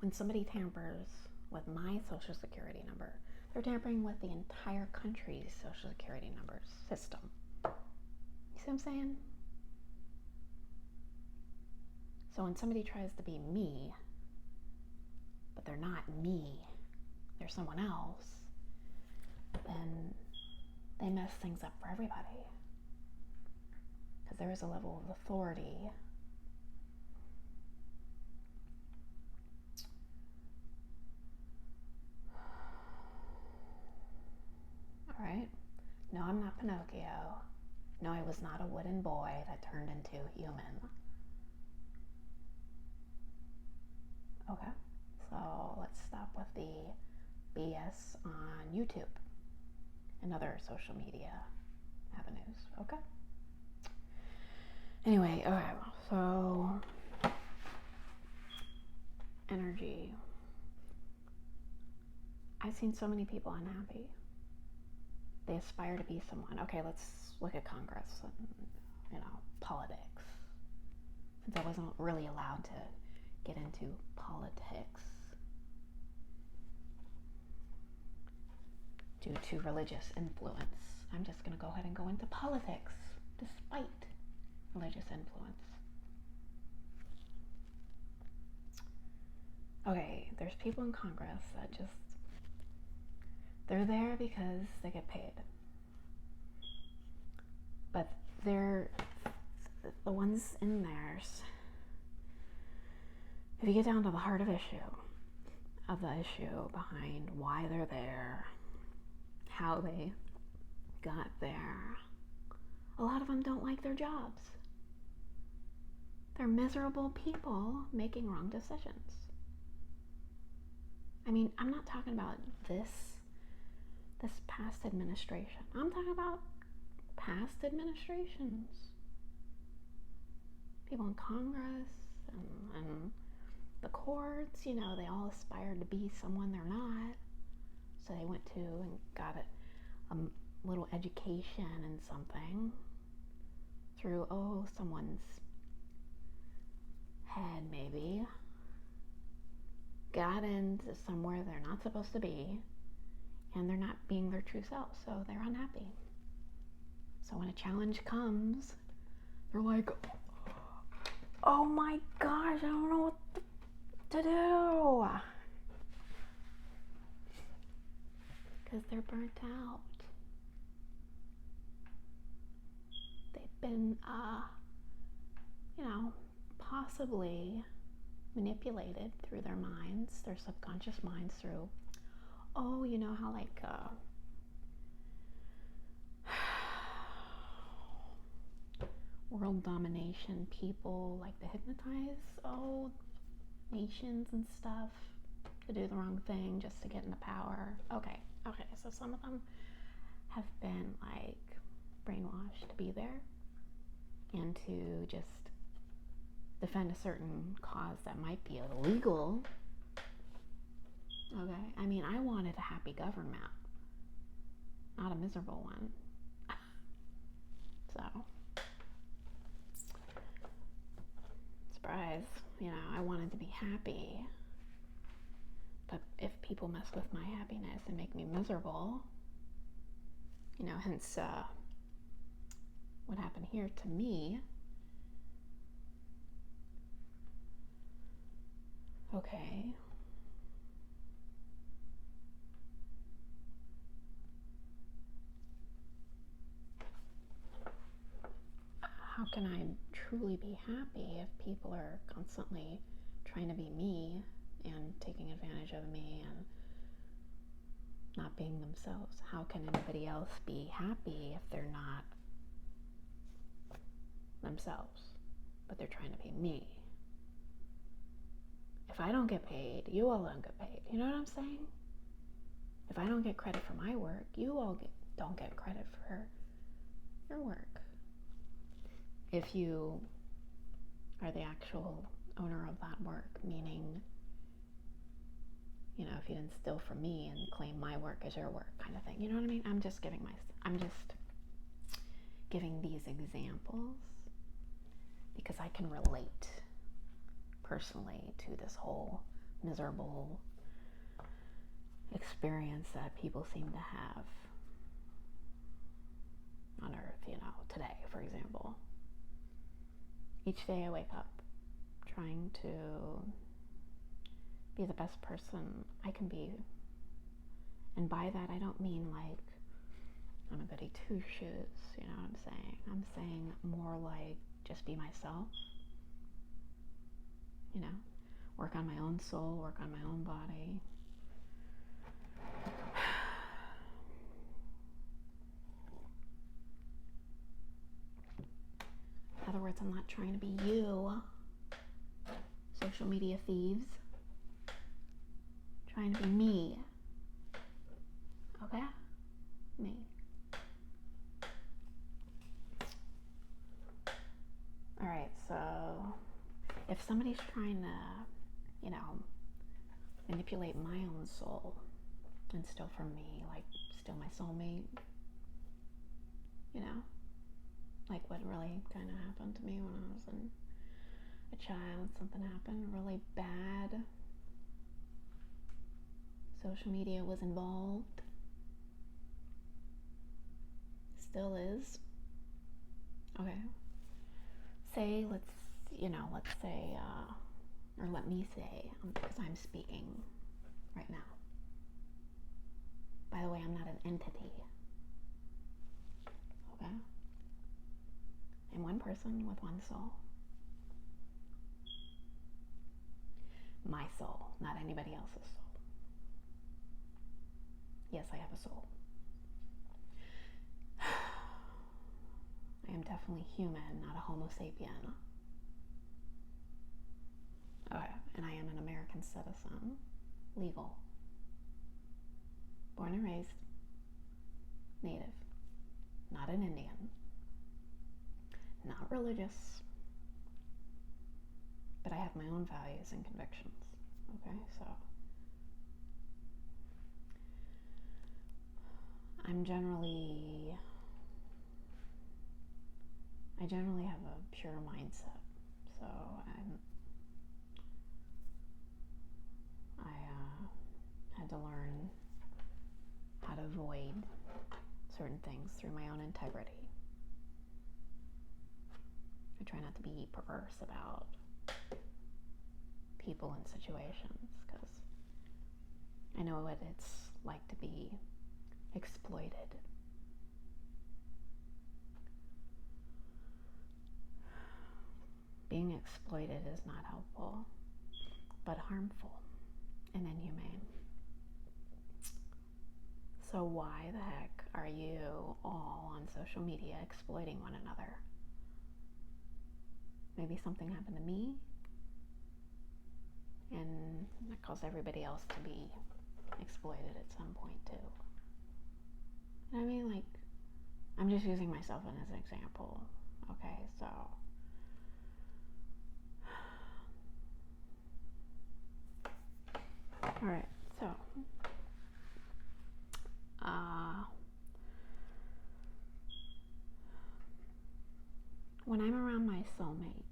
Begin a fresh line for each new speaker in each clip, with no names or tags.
when somebody tampers with my social security number, they're tampering with the entire country's social security number system. You see what I'm saying? So when somebody tries to be me, but they're not me, they're someone else, then they mess things up for everybody. Because there is a level of authority all right? No, I'm not Pinocchio. No, I was not a wooden boy that turned into human. Okay, so let's stop with the BS on YouTube and other social media avenues, okay? Anyway, okay, so energy. I've seen so many people unhappy. They aspire to be someone. Okay, let's look at Congress and, politics. Since I wasn't really allowed to get into politics due to religious influence, I'm just going to go ahead and go into politics despite religious influence. Okay, there's people in Congress that they're there because they get paid. But they're the ones in there. If you get down to the heart of the issue behind why they're there, how they got there, a lot of them don't like their jobs. They're miserable people making wrong decisions. I mean, I'm not talking about this past administration. I'm talking about past administrations. People in Congress and the courts, they all aspired to be someone they're not. So they went to and got a little education in something through, someone's head maybe. Got into somewhere they're not supposed to be, and they're not being their true self, so they're unhappy. So when a challenge comes, they're like, oh my gosh, I don't know what to do. Because they're burnt out. They've been, possibly manipulated through their minds, their subconscious minds, through, how like world domination people like to hypnotize nations and stuff to do the wrong thing just to get into power. Okay, so some of them have been like brainwashed to be there and to just defend a certain cause that might be illegal. Okay, I mean, I wanted a happy government, not a miserable one. So, surprise, I wanted to be happy. But if people mess with my happiness and make me miserable, hence what happened here to me. Okay. How can I truly be happy if people are constantly trying to be me and taking advantage of me and not being themselves? How can anybody else be happy if they're not themselves, but they're trying to be me? If I don't get paid, you all don't get paid. You know what I'm saying? If I don't get credit for my work, you all don't get credit for your work. If you are the actual owner of that work, meaning, if you didn't steal from me and claim my work as your work, kind of thing. You know what I mean? I'm just giving these examples because I can relate personally to this whole miserable experience that people seem to have on Earth, today, for example. Each day I wake up trying to be the best person I can be. And by that, I don't mean like I'm a goody two-shoes, you know what I'm saying? I'm saying more like just be myself, work on my own soul, work on my own body. In other words, I'm not trying to be you, social media thieves. I'm trying to be me. Okay? Me. Alright, so if somebody's trying to, manipulate my own soul and steal from me, like steal my soulmate, like what really kind of happened to me when I was a child. Something happened really bad. Social media was involved. Still is. Okay. Let me say, because I'm speaking right now. By the way, I'm not an entity. Okay? I'm one person with one soul. My soul, not anybody else's soul. Yes, I have a soul. I am definitely human, not a Homo sapien. Okay, and I am an American citizen, legal, born and raised, native, not an Indian, not religious, but I have my own values and convictions. Okay, so I generally have a pure mindset, so I had to learn how to avoid certain things through my own integrity. I try not to be perverse about people and situations, because I know what it's like to be exploited. Being exploited is not helpful, but harmful and inhumane. So why the heck are you all on social media exploiting one another? Maybe something happened to me, and that caused everybody else to be exploited at some point too. And I mean, like, I'm just using myself as an example. Okay, so alright, so when I'm around my soulmate,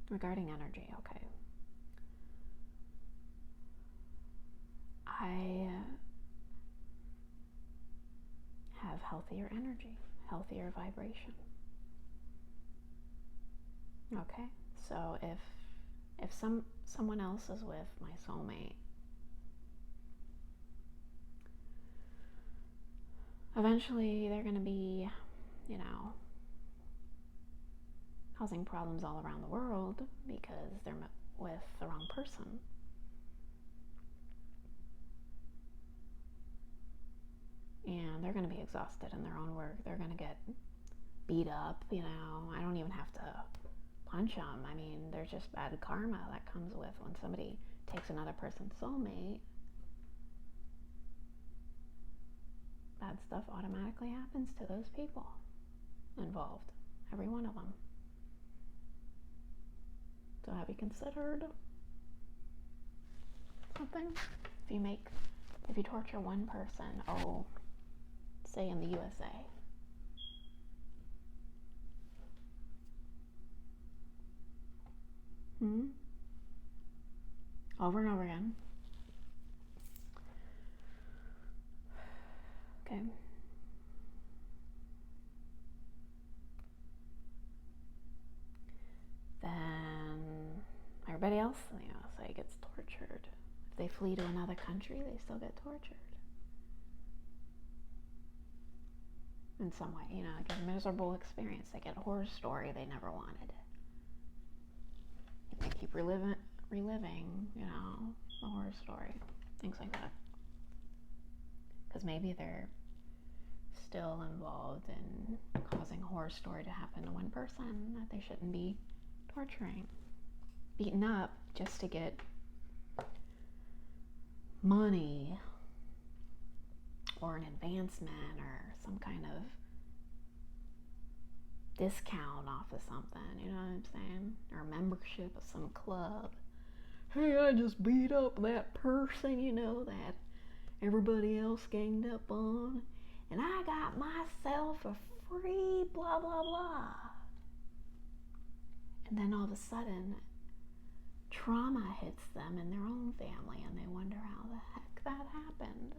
regarding energy, okay, I have healthier energy, healthier vibration. Okay, so if someone else is with my soulmate, eventually they're going to be, causing problems all around the world because they're with the wrong person. And they're going to be exhausted in their own work. They're going to get beat up, I don't even have to punch them. I mean, there's just bad karma that comes with when somebody takes another person's soulmate. Bad stuff automatically happens to those people involved, every one of them. So have you considered something? If you torture one person, say in the USA, over and over again. Okay. Then everybody else, say gets tortured. If they flee to another country, they still get tortured. In some way, like a miserable experience. They get a horror story they never wanted. They keep reliving, the horror story. Things like that. Because maybe they're still involved in causing a horror story to happen to one person that they shouldn't be torturing. Beaten up just to get money or an advancement or some kind of discount off of something, you know what I'm saying? Or membership of some club. Hey, I just beat up that person, that everybody else ganged up on, and I got myself a free blah blah blah. And then all of a sudden, trauma hits them in their own family, and they wonder how the heck that happened.